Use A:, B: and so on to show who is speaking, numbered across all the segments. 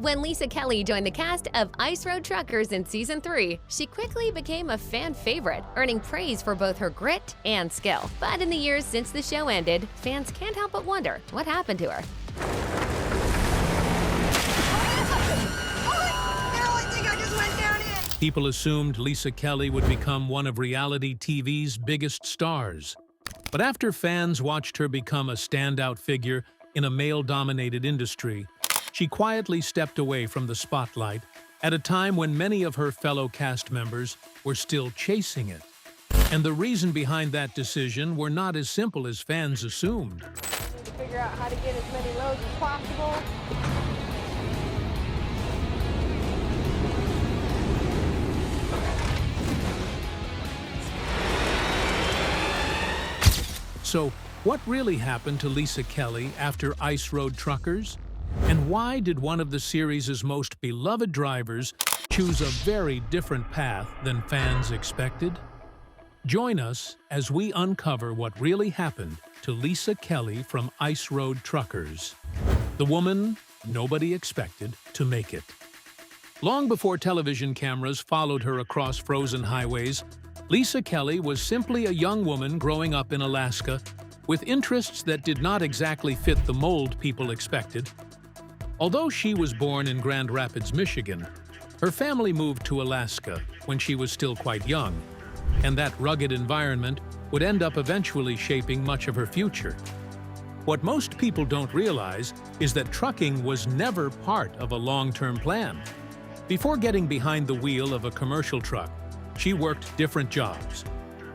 A: When Lisa Kelly joined the cast of Ice Road Truckers in Season 3, she quickly became a fan favorite, earning praise for both her grit and skill. But in the years since the show ended, fans can't help but wonder what happened to her.
B: People assumed Lisa Kelly would become one of reality TV's biggest stars. But after fans watched her become a standout figure in a male-dominated industry, she quietly stepped away from the spotlight at a time when many of her fellow cast members were still chasing it. And the reason behind that decision were not as simple as fans assumed.
C: To figure out how to get as many loads as possible.
B: So, what really happened to Lisa Kelly after Ice Road Truckers? And why did one of the series' most beloved drivers choose a very different path than fans expected? Join us as we uncover what really happened to Lisa Kelly from Ice Road Truckers, the woman nobody expected to make it. Long before television cameras followed her across frozen highways, Lisa Kelly was simply a young woman growing up in Alaska with interests that did not exactly fit the mold people expected. Although she was born in Grand Rapids, Michigan, her family moved to Alaska when she was still quite young, and that rugged environment would end up eventually shaping much of her future. What most people don't realize is that trucking was never part of a long-term plan. Before getting behind the wheel of a commercial truck, she worked different jobs.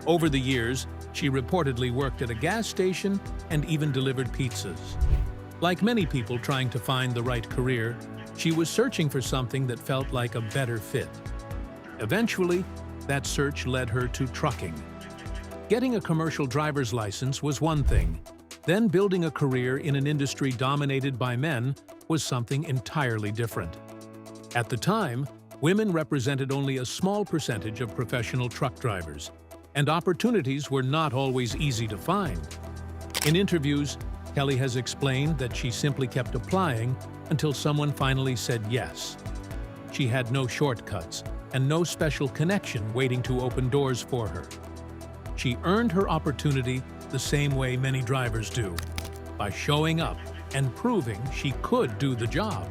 B: Over the years, she reportedly worked at a gas station and even delivered pizzas. Like many people trying to find the right career, she was searching for something that felt like a better fit. Eventually, that search led her to trucking. Getting a commercial driver's license was one thing. Then building a career in an industry dominated by men was something entirely different. At the time, women represented only a small percentage of professional truck drivers, and opportunities were not always easy to find. In interviews, Kelly has explained that she simply kept applying until someone finally said yes. She had no shortcuts and no special connection waiting to open doors for her. She earned her opportunity the same way many drivers do, by showing up and proving she could do the job.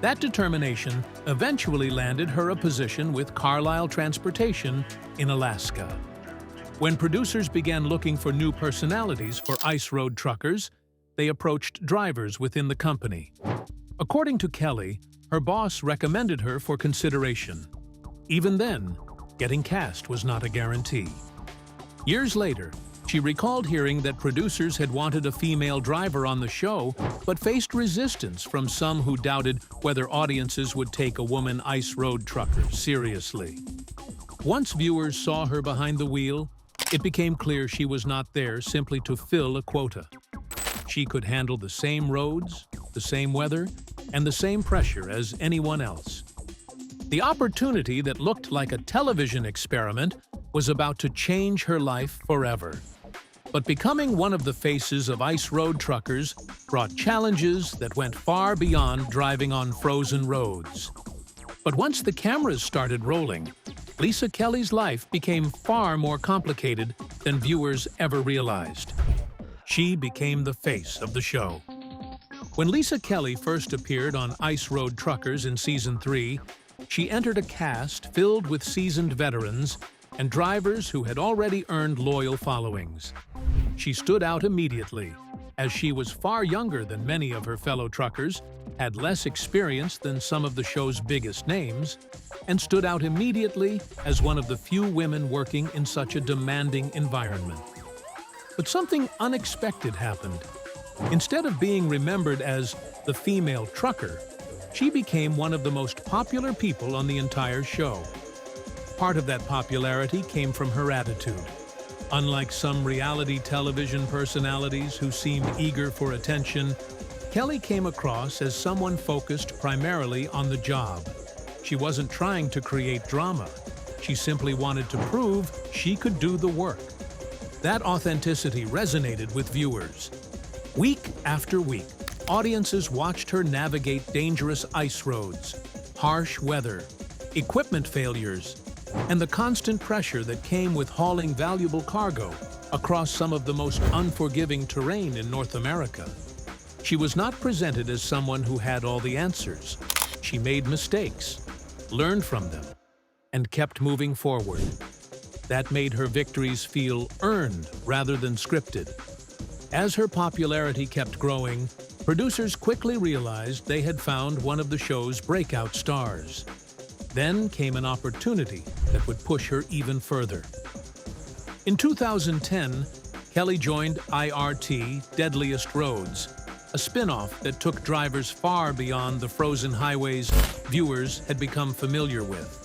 B: That determination eventually landed her a position with Carlisle Transportation in Alaska. When producers began looking for new personalities for Ice Road Truckers, they approached drivers within the company. According to Kelly, her boss recommended her for consideration. Even then, getting cast was not a guarantee. Years later, she recalled hearing that producers had wanted a female driver on the show, but faced resistance from some who doubted whether audiences would take a woman Ice Road trucker seriously. Once viewers saw her behind the wheel, it became clear she was not there simply to fill a quota. She could handle the same roads, the same weather, and the same pressure as anyone else. The opportunity that looked like a television experiment was about to change her life forever. But becoming one of the faces of Ice Road Truckers brought challenges that went far beyond driving on frozen roads. But once the cameras started rolling, Lisa Kelly's life became far more complicated than viewers ever realized. She became the face of the show. When Lisa Kelly first appeared on Ice Road Truckers in Season 3, she entered a cast filled with seasoned veterans and drivers who had already earned loyal followings. She stood out immediately, as she was far younger than many of her fellow truckers, had less experience than some of the show's biggest names, and stood out immediately as one of the few women working in such a demanding environment. But something unexpected happened. Instead of being remembered as the female trucker, she became one of the most popular people on the entire show. Part of that popularity came from her attitude. Unlike some reality television personalities who seem eager for attention, Kelly came across as someone focused primarily on the job. She wasn't trying to create drama. She simply wanted to prove she could do the work. That authenticity resonated with viewers. Week after week, audiences watched her navigate dangerous ice roads, harsh weather, equipment failures, and the constant pressure that came with hauling valuable cargo across some of the most unforgiving terrain in North America. She was not presented as someone who had all the answers. She made mistakes, learned from them, and kept moving forward. That made her victories feel earned rather than scripted. As her popularity kept growing, producers quickly realized they had found one of the show's breakout stars. Then came an opportunity that would push her even further. In 2010, Kelly joined IRT Deadliest Roads, a spin-off that took drivers far beyond the frozen highways viewers had become familiar with.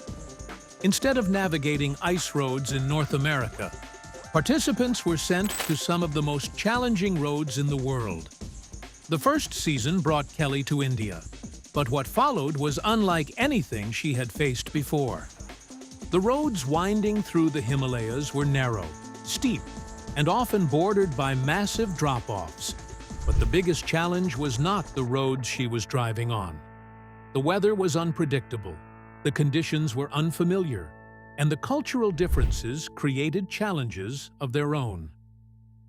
B: Instead of navigating ice roads in North America, participants were sent to some of the most challenging roads in the world. The first season brought Kelly to India, but what followed was unlike anything she had faced before. The roads winding through the Himalayas were narrow, steep, and often bordered by massive drop-offs. But the biggest challenge was not the roads she was driving on. The weather was unpredictable, the conditions were unfamiliar, and the cultural differences created challenges of their own.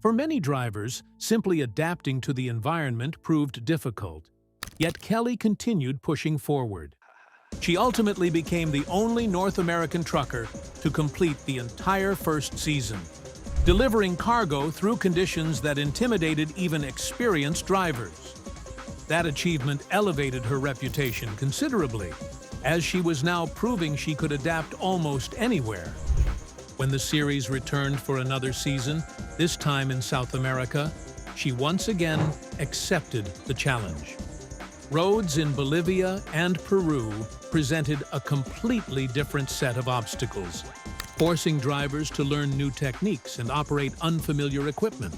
B: For many drivers, simply adapting to the environment proved difficult, yet Kelly continued pushing forward. She ultimately became the only North American trucker to complete the entire first season, delivering cargo through conditions that intimidated even experienced drivers. That achievement elevated her reputation considerably, as she was now proving she could adapt almost anywhere. When the series returned for another season, this time in South America, she once again accepted the challenge. Roads in Bolivia and Peru presented a completely different set of obstacles, forcing drivers to learn new techniques and operate unfamiliar equipment.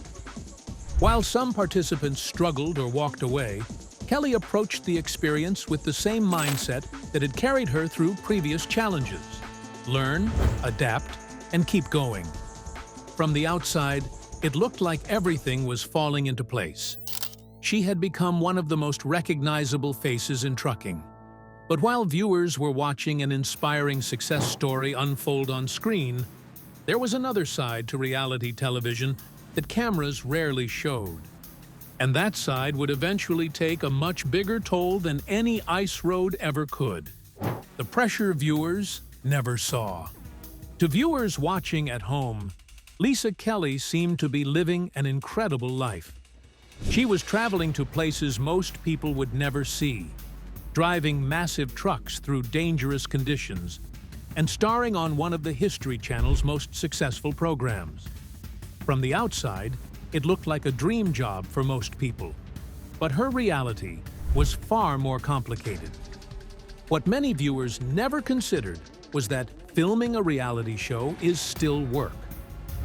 B: While some participants struggled or walked away, Kelly approached the experience with the same mindset that had carried her through previous challenges: learn, adapt, and keep going. From the outside, it looked like everything was falling into place. She had become one of the most recognizable faces in trucking. But while viewers were watching an inspiring success story unfold on screen, there was another side to reality television that cameras rarely showed. And that side would eventually take a much bigger toll than any ice road ever could. The pressure viewers never saw. To viewers watching at home, Lisa Kelly seemed to be living an incredible life. She was traveling to places most people would never see, driving massive trucks through dangerous conditions, and starring on one of the History Channel's most successful programs. From the outside, it looked like a dream job for most people, but her reality was far more complicated. What many viewers never considered was that filming a reality show is still work.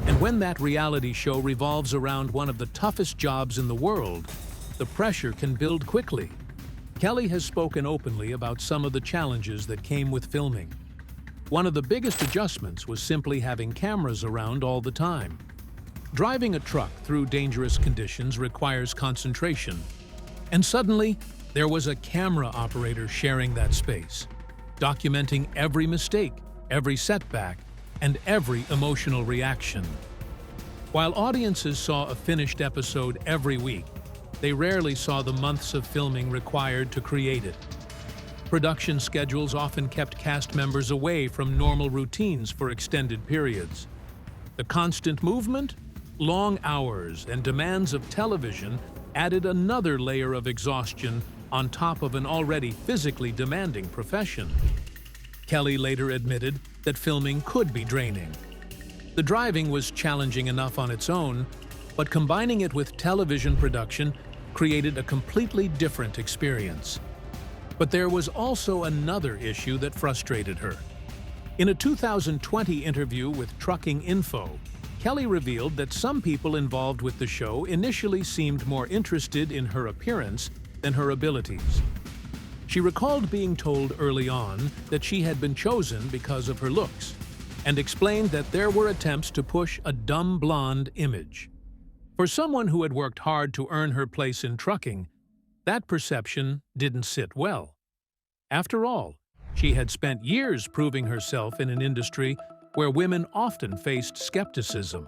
B: And when that reality show revolves around one of the toughest jobs in the world, the pressure can build quickly. Kelly has spoken openly about some of the challenges that came with filming. One of the biggest adjustments was simply having cameras around all the time. Driving a truck through dangerous conditions requires concentration, and suddenly there was a camera operator sharing that space, documenting every mistake, every setback, and every emotional reaction. While audiences saw a finished episode every week, they rarely saw the months of filming required to create it. Production schedules often kept cast members away from normal routines for extended periods. The constant movement, long hours, and demands of television added another layer of exhaustion on top of an already physically demanding profession. Kelly later admitted that filming could be draining. The driving was challenging enough on its own, but combining it with television production created a completely different experience. But there was also another issue that frustrated her. In a 2020 interview with Trucking Info, Kelly revealed that some people involved with the show initially seemed more interested in her appearance than her abilities. She recalled being told early on that she had been chosen because of her looks, and explained that there were attempts to push a dumb blonde image. For someone who had worked hard to earn her place in trucking, That perception didn't sit well. After all, she had spent years proving herself in an industry where women often faced skepticism.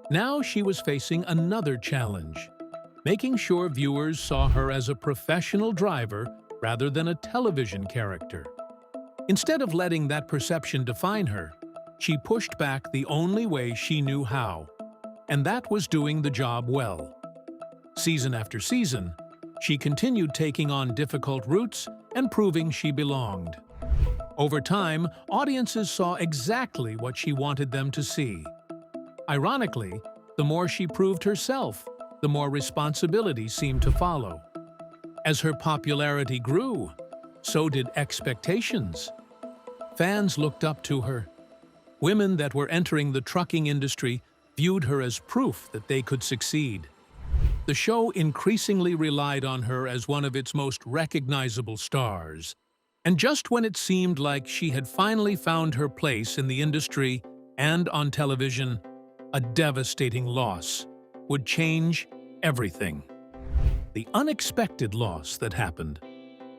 B: Now she was facing another challenge, making sure viewers saw her as a professional driver rather than a television character. Instead of letting that perception define her, she pushed back the only way she knew how, and that was doing the job well. Season after season, she continued taking on difficult routes and proving she belonged. Over time, audiences saw exactly what she wanted them to see. Ironically, the more she proved herself, the more responsibility seemed to follow. As her popularity grew, so did expectations. Fans looked up to her. Women that were entering the trucking industry viewed her as proof that they could succeed. The show increasingly relied on her as one of its most recognizable stars. And just when it seemed like she had finally found her place in the industry and on television, a devastating loss would change everything. The unexpected loss that happened.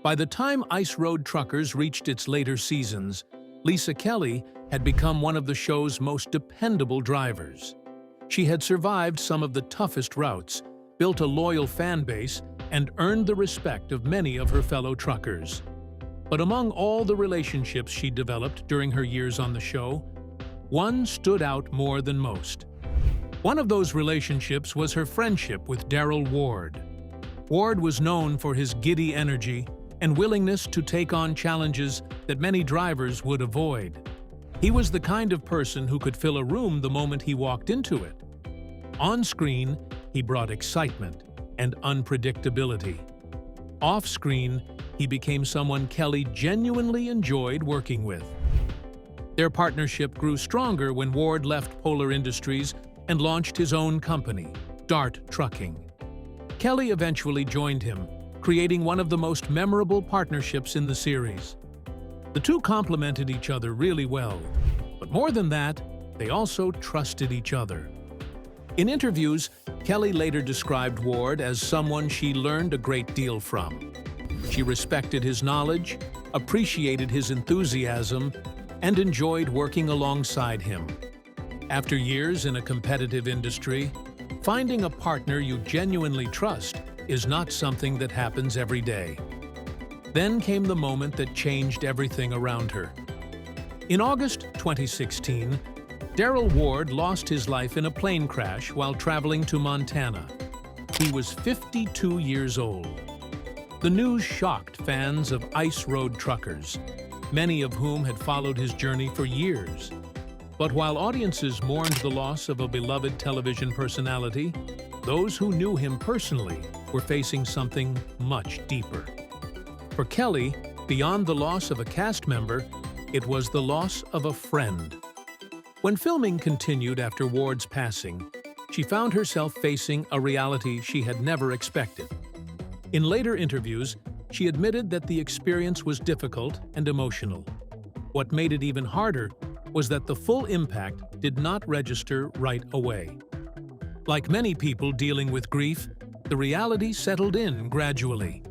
B: By the time Ice Road Truckers reached its later seasons, Lisa Kelly had become one of the show's most dependable drivers. She had survived some of the toughest routes, built a loyal fan base, and earned the respect of many of her fellow truckers. But among all the relationships she developed during her years on the show, one stood out more than most. One of those relationships was her friendship with Daryl Ward. Ward was known for his giddy energy and willingness to take on challenges that many drivers would avoid. He was the kind of person who could fill a room the moment he walked into it. On screen, he brought excitement and unpredictability. Off-screen, he became someone Kelly genuinely enjoyed working with. Their partnership grew stronger when Ward left Polar Industries and launched his own company, Dart Trucking. Kelly eventually joined him, creating one of the most memorable partnerships in the series. The two complemented each other really well, but more than that, they also trusted each other. In interviews, Kelly later described Ward as someone she learned a great deal from. She respected his knowledge, appreciated his enthusiasm, and enjoyed working alongside him. After years in a competitive industry, finding a partner you genuinely trust is not something that happens every day. Then came the moment that changed everything around her. In August 2016, Daryl Ward lost his life in a plane crash while traveling to Montana. He was 52 years old. The news shocked fans of Ice Road Truckers, many of whom had followed his journey for years. But while audiences mourned the loss of a beloved television personality, those who knew him personally were facing something much deeper. For Kelly, beyond the loss of a cast member, it was the loss of a friend. When filming continued after Ward's passing, she found herself facing a reality she had never expected. In later interviews, she admitted that the experience was difficult and emotional. What made it even harder was that the full impact did not register right away. Like many people dealing with grief, the reality settled in gradually.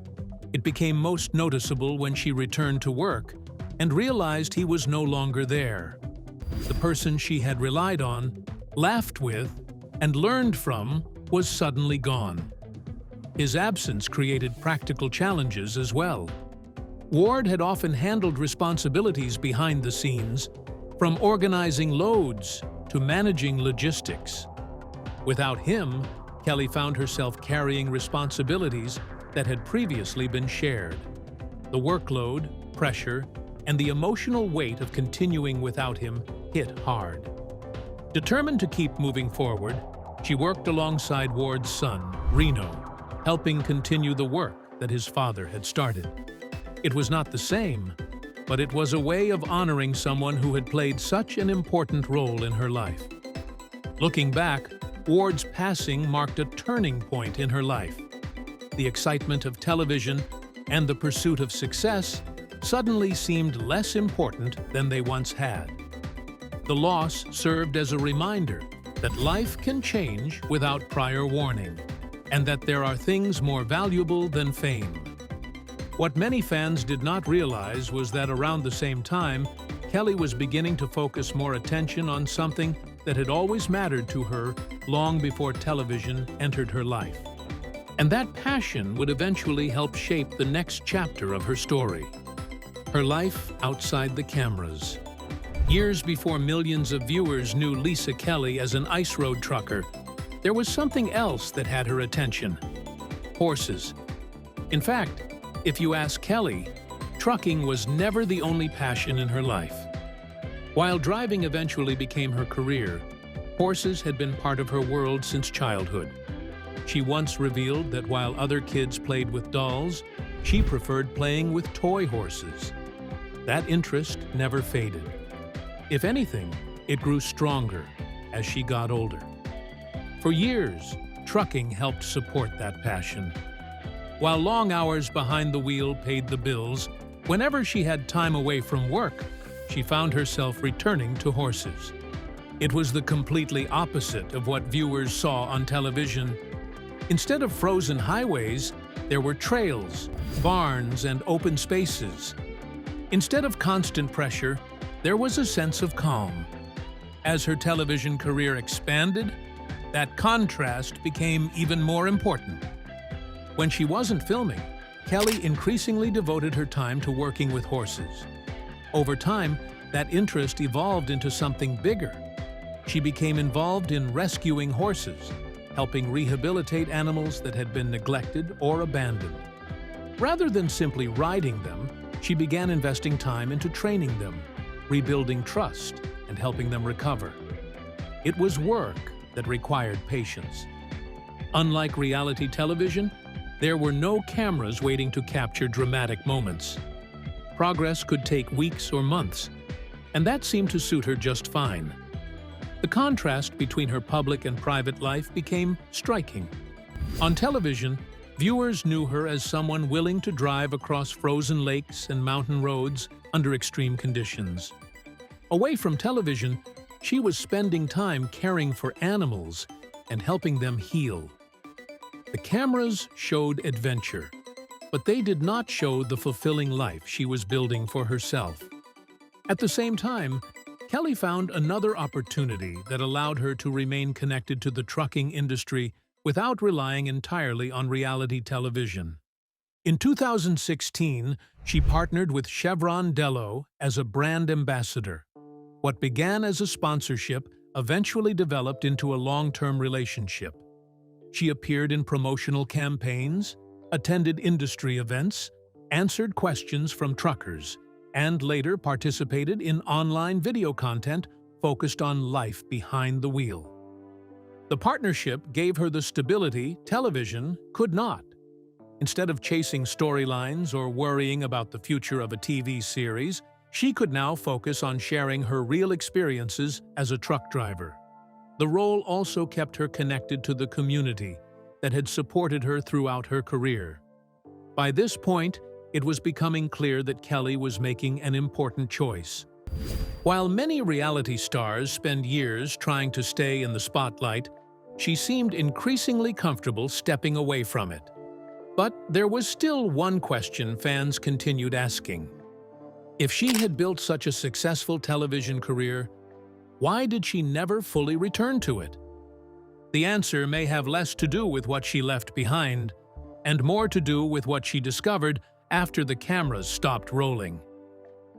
B: It became most noticeable when she returned to work and realized he was no longer there. The person she had relied on, laughed with, and learned from was suddenly gone. His absence created practical challenges as well. Ward had often handled responsibilities behind the scenes, from organizing loads to managing logistics. Without him, Kelly found herself carrying responsibilities that had previously been shared. The workload, pressure, and the emotional weight of continuing without him hit hard. Determined to keep moving forward, she worked alongside Ward's son, Reno, helping continue the work that his father had started. It was not the same, but it was a way of honoring someone who had played such an important role in her life. Looking back, Ward's passing marked a turning point in her life. The excitement of television and the pursuit of success suddenly seemed less important than they once had. The loss served as a reminder that life can change without prior warning. and that there are things more valuable than fame. What many fans did not realize was that around the same time, Kelly was beginning to focus more attention on something that had always mattered to her long before television entered her life. And that passion would eventually help shape the next chapter of her story. Her life outside the cameras. Years before millions of viewers knew Lisa Kelly as an ice road trucker, there was something else that had her attention: horses. In fact, if you ask Kelly, trucking was never the only passion in her life. While driving eventually became her career, horses had been part of her world since childhood. She once revealed that while other kids played with dolls, she preferred playing with toy horses. That interest never faded. If anything, it grew stronger as she got older. For years, trucking helped support that passion. While long hours behind the wheel paid the bills, whenever she had time away from work, she found herself returning to horses. It was the completely opposite of what viewers saw on television. Instead of frozen highways, there were trails, barns, and open spaces. Instead of constant pressure, there was a sense of calm. As her television career expanded, that contrast became even more important. When she wasn't filming, Kelly increasingly devoted her time to working with horses. Over time, that interest evolved into something bigger. She became involved in rescuing horses, helping rehabilitate animals that had been neglected or abandoned. Rather than simply riding them, she began investing time into training them, rebuilding trust, and helping them recover. It was work that required patience. Unlike reality television, there were no cameras waiting to capture dramatic moments. Progress could take weeks or months, and that seemed to suit her just fine. The contrast between her public and private life became striking. On television, viewers knew her as someone willing to drive across frozen lakes and mountain roads under extreme conditions. Away from television, she was spending time caring for animals and helping them heal. The cameras showed adventure, but they did not show the fulfilling life she was building for herself. At the same time, Kelly found another opportunity that allowed her to remain connected to the trucking industry without relying entirely on reality television. In 2016, she partnered with Chevron Delo as a brand ambassador. What began as a sponsorship eventually developed into a long-term relationship. She appeared in promotional campaigns, attended industry events, answered questions from truckers, and later participated in online video content focused on life behind the wheel. The partnership gave her the stability television could not. Instead of chasing storylines or worrying about the future of a TV series, she could now focus on sharing her real experiences as a truck driver. The role also kept her connected to the community that had supported her throughout her career. By this point, it was becoming clear that Kelly was making an important choice. While many reality stars spend years trying to stay in the spotlight, she seemed increasingly comfortable stepping away from it. But there was still one question fans continued asking. If she had built such a successful television career, why did she never fully return to it? The answer may have less to do with what she left behind, and more to do with what she discovered after the cameras stopped rolling.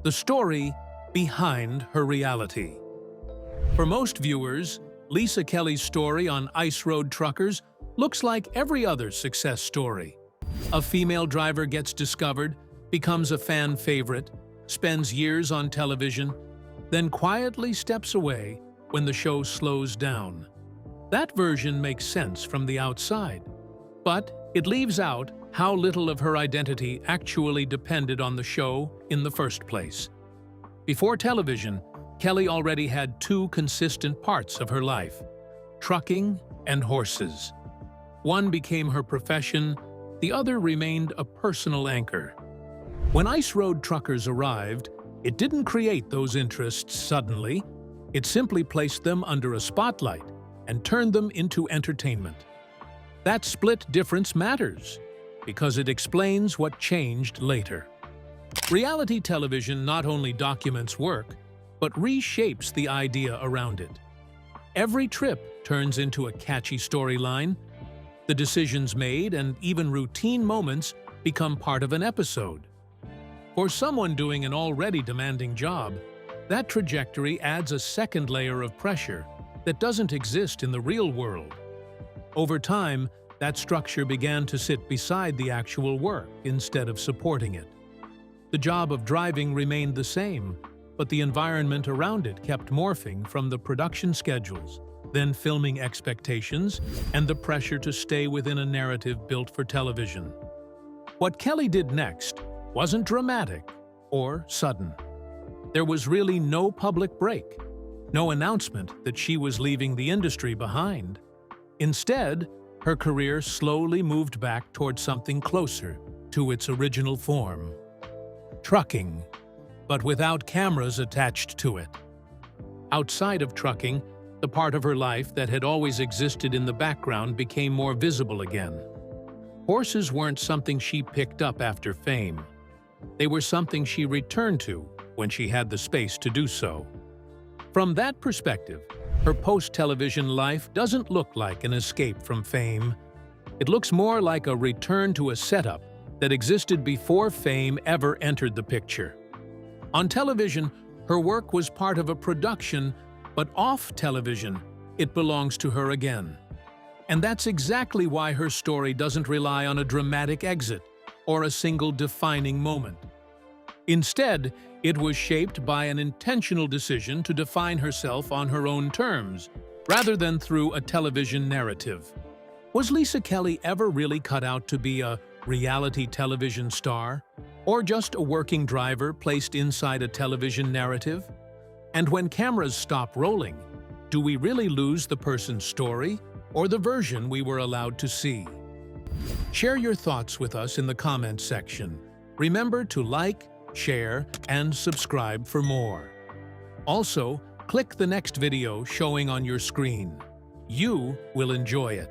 B: The story behind her reality. For most viewers, Lisa Kelly's story on Ice Road Truckers looks like every other success story. A female driver gets discovered, becomes a fan favorite, spends years on television, then quietly steps away when the show slows down. That version makes sense from the outside, but it leaves out how little of her identity actually depended on the show in the first place. Before television, Kelly already had two consistent parts of her life: trucking and horses. One became her profession, the other remained a personal anchor. When Ice Road Truckers arrived, it didn't create those interests suddenly. It simply placed them under a spotlight and turned them into entertainment. That split difference matters because it explains what changed later. Reality television not only documents work, but reshapes the idea around it. Every trip turns into a catchy storyline. The decisions made and even routine moments become part of an episode. For someone doing an already demanding job, that trajectory adds a second layer of pressure that doesn't exist in the real world. Over time, that structure began to sit beside the actual work instead of supporting it. The job of driving remained the same, but the environment around it kept morphing from the production schedules, then filming expectations, and the pressure to stay within a narrative built for television. What Kelly did next wasn't dramatic or sudden. There was really no public break, no announcement that she was leaving the industry behind. Instead, her career slowly moved back toward something closer to its original form. Trucking, but without cameras attached to it. Outside of trucking, the part of her life that had always existed in the background became more visible again. Horses weren't something she picked up after fame. They were something she returned to when she had the space to do so. From that perspective, her post-television life doesn't look like an escape from fame. It looks more like a return to a setup that existed before fame ever entered the picture. On television, her work was part of a production, but off television, it belongs to her again. And that's exactly why her story doesn't rely on a dramatic exit or a single defining moment. Instead, it was shaped by an intentional decision to define herself on her own terms, rather than through a television narrative. Was Lisa Kelly ever really cut out to be a reality television star, or just a working driver placed inside a television narrative? And when cameras stop rolling, do we really lose the person's story or the version we were allowed to see? Share your thoughts with us in the comments section. Remember to like, share, and subscribe for more. Also, click the next video showing on your screen. You will enjoy it.